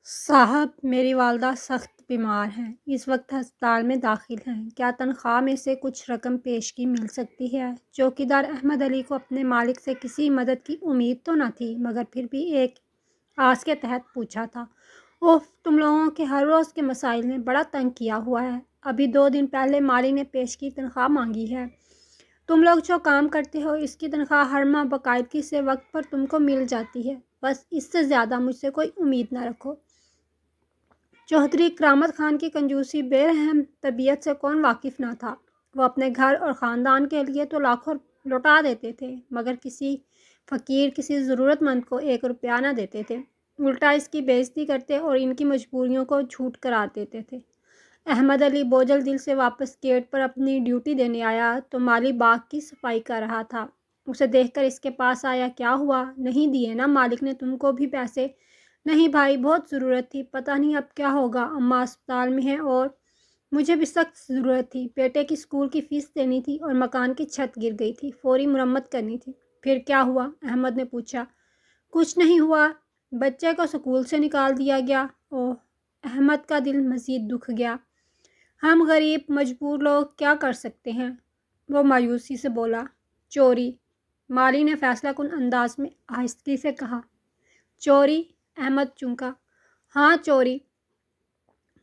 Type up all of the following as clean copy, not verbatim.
صاحب، میری والدہ سخت بیمار ہیں، اس وقت ہسپتال میں داخل ہیں۔ کیا تنخواہ میں سے کچھ رقم پیشگی مل سکتی ہے؟ چوکیدار احمد علی کو اپنے مالک سے کسی مدد کی امید تو نہ تھی، مگر پھر بھی ایک آس کے تحت پوچھا تھا۔ اوف، تم لوگوں کے ہر روز کے مسائل نے بڑا تنگ کیا ہوا ہے۔ ابھی 2 دن پہلے مالی نے پیشگی تنخواہ مانگی ہے۔ تم لوگ جو کام کرتے ہو اس کی تنخواہ ہر ماہ باقاعدگی سے وقت پر تم کو مل جاتی ہے، بس اس سے زیادہ مجھ سے کوئی امید نہ رکھو۔ چوہدری کرامت خان کی کنجوسی بے رحم طبیعت سے کون واقف نہ تھا۔ وہ اپنے گھر اور خاندان کے لیے تو لاکھوں لوٹا دیتے تھے، مگر کسی فقیر، کسی ضرورت مند کو 1 روپیہ نہ دیتے تھے، الٹا اس کی بے عزتی کرتے اور ان کی مجبوریوں کو جھوٹ قرار دیتے تھے۔ احمد علی بوجھل دل سے واپس گیٹ پر اپنی ڈیوٹی دینے آیا تو مالی باغ کی صفائی کر رہا تھا۔ اسے دیکھ کر اس کے پاس آیا۔ کیا ہوا؟ نہیں دیے نا مالک نے تم کو بھی پیسے؟ نہیں بھائی، بہت ضرورت تھی، پتہ نہیں اب کیا ہوگا، اماں اسپتال میں ہیں اور مجھے بھی سخت ضرورت تھی، بیٹے کی اسکول کی فیس دینی تھی اور مکان کی چھت گر گئی تھی، فوری مرمت کرنی تھی۔ پھر کیا ہوا؟ احمد نے پوچھا۔ کچھ نہیں ہوا، بچے کو اسکول سے نکال دیا گیا۔ اوہ! احمد کا دل مزید دکھ گیا۔ ہم غریب مجبور لوگ کیا کر سکتے ہیں؟ وہ مایوسی سے بولا۔ چوری؟ مالی نے فیصلہ کن انداز میں آہستگی سے کہا۔ چوری؟ احمد چونکا۔ ہاں چوری۔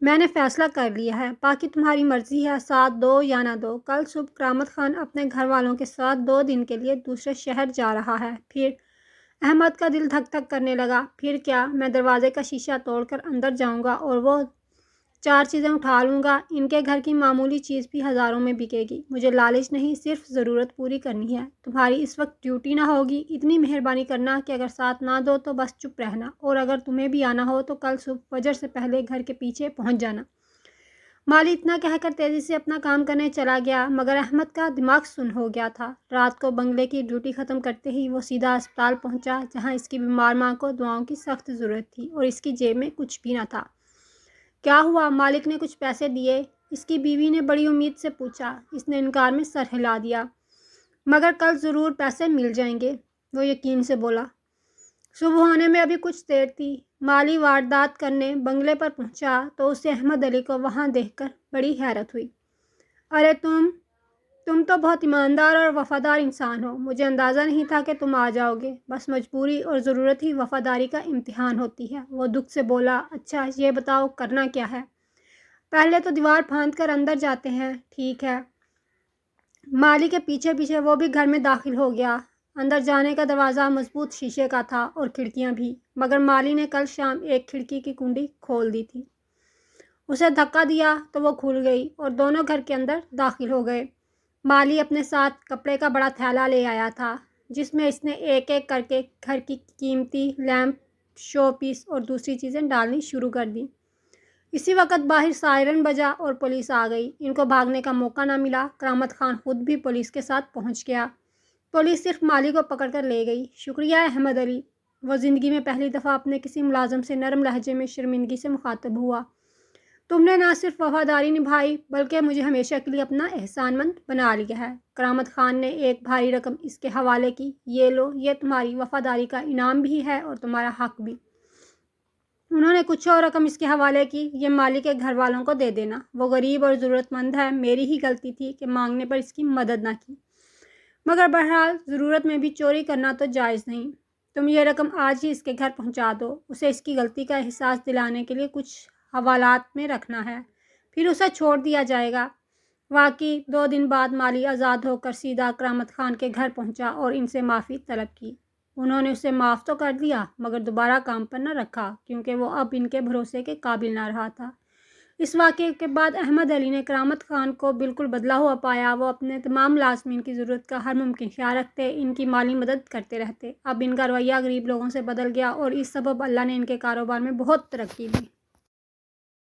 میں نے فیصلہ کر لیا ہے، باقی تمہاری مرضی ہے، ساتھ دو یا نہ دو۔ کل صبح کرامت خان اپنے گھر والوں کے ساتھ 2 دن کے لیے دوسرے شہر جا رہا ہے۔ پھر؟ احمد کا دل دھک دھک کرنے لگا۔ پھر کیا؟ میں دروازے کا شیشہ توڑ کر اندر جاؤں گا اور وہ 4 چیزیں اٹھا لوں گا۔ ان کے گھر کی معمولی چیز بھی ہزاروں میں بکے گی۔ مجھے لالچ نہیں، صرف ضرورت پوری کرنی ہے۔ تمہاری اس وقت ڈیوٹی نہ ہوگی، اتنی مہربانی کرنا کہ اگر ساتھ نہ دو تو بس چپ رہنا، اور اگر تمہیں بھی آنا ہو تو کل صبح فجر سے پہلے گھر کے پیچھے پہنچ جانا۔ مالی اتنا کہہ کر تیزی سے اپنا کام کرنے چلا گیا، مگر احمد کا دماغ سن ہو گیا تھا۔ رات کو بنگلے کی ڈیوٹی ختم کرتے ہی وہ سیدھا اسپتال پہنچا، جہاں اس کی بیمار ماں کو دعاؤں کی سخت ضرورت تھی اور اس کی جیب میں کچھ بھی نہ تھا۔ کیا ہوا؟ مالک نے کچھ پیسے دیے؟ اس کی بیوی نے بڑی امید سے پوچھا۔ اس نے انکار میں سر ہلا دیا۔ مگر کل ضرور پیسے مل جائیں گے، وہ یقین سے بولا۔ صبح ہونے میں ابھی کچھ دیر تھی۔ مالی واردات کرنے بنگلے پر پہنچا تو اسے احمد علی کو وہاں دیکھ کر بڑی حیرت ہوئی۔ ارے تم تو بہت ایماندار اور وفادار انسان ہو، مجھے اندازہ نہیں تھا کہ تم آ جاؤ گے، بس مجبوری اور ضرورت ہی وفاداری کا امتحان ہوتی ہے، وہ دکھ سے بولا۔ اچھا یہ بتاؤ کرنا کیا ہے؟ پہلے تو دیوار پھاند کر اندر جاتے ہیں۔ ٹھیک ہے۔ مالی کے پیچھے پیچھے وہ بھی گھر میں داخل ہو گیا۔ اندر جانے کا دروازہ مضبوط شیشے کا تھا اور کھڑکیاں بھی، مگر مالی نے کل شام ایک کھڑکی کی کنڈی کھول دی تھی۔ اسے دھکا دیا تو وہ کھل گئی اور دونوں گھر کے اندر داخل ہو گئے۔ مالی اپنے ساتھ کپڑے کا بڑا تھیلا لے آیا تھا، جس میں اس نے ایک ایک کر کے گھر کی قیمتی لیمپ، شو پیس اور دوسری چیزیں ڈالنی شروع کر دیں۔ اسی وقت باہر سائرن بجا اور پولیس آ گئی۔ ان کو بھاگنے کا موقع نہ ملا، کرامت خان خود بھی پولیس کے ساتھ پہنچ گیا۔ پولیس صرف مالی کو پکڑ کر لے گئی۔ شکریہ احمد علی، وہ زندگی میں پہلی دفعہ اپنے کسی ملازم سے نرم لہجے میں شرمندگی سے مخاطب ہوا۔ تم نے نہ صرف وفاداری نبھائی بلکہ مجھے ہمیشہ کے لیے اپنا احسان مند بنا لیا ہے۔ کرامت خان نے ایک بھاری رقم اس کے حوالے کی۔ یہ لو، یہ تمہاری وفاداری کا انعام بھی ہے اور تمہارا حق بھی۔ انہوں نے کچھ اور رقم اس کے حوالے کی۔ یہ مالی کے گھر والوں کو دے دینا، وہ غریب اور ضرورت مند ہے، میری ہی غلطی تھی کہ مانگنے پر اس کی مدد نہ کی، مگر بہرحال ضرورت میں بھی چوری کرنا تو جائز نہیں۔ تم یہ رقم آج ہی اس کے گھر پہنچا دو، اسے اس کی غلطی کا احساس دلانے کے لیے کچھ حوالات میں رکھنا ہے، پھر اسے چھوڑ دیا جائے گا۔ واقعی 2 دن بعد مالی آزاد ہو کر سیدھا کرامت خان کے گھر پہنچا اور ان سے معافی طلب کی۔ انہوں نے اسے معاف تو کر دیا، مگر دوبارہ کام پر نہ رکھا، کیونکہ وہ اب ان کے بھروسے کے قابل نہ رہا تھا۔ اس واقعے کے بعد احمد علی نے کرامت خان کو بالکل بدلا ہوا پایا۔ وہ اپنے تمام ملازمین کی ضرورت کا ہر ممکن خیال رکھتے، ان کی مالی مدد کرتے رہتے۔ اب ان کا رویہ غریب لوگوں سے بدل گیا اور اس سبب اللہ نے ان کے کاروبار میں بہت ترقی دی۔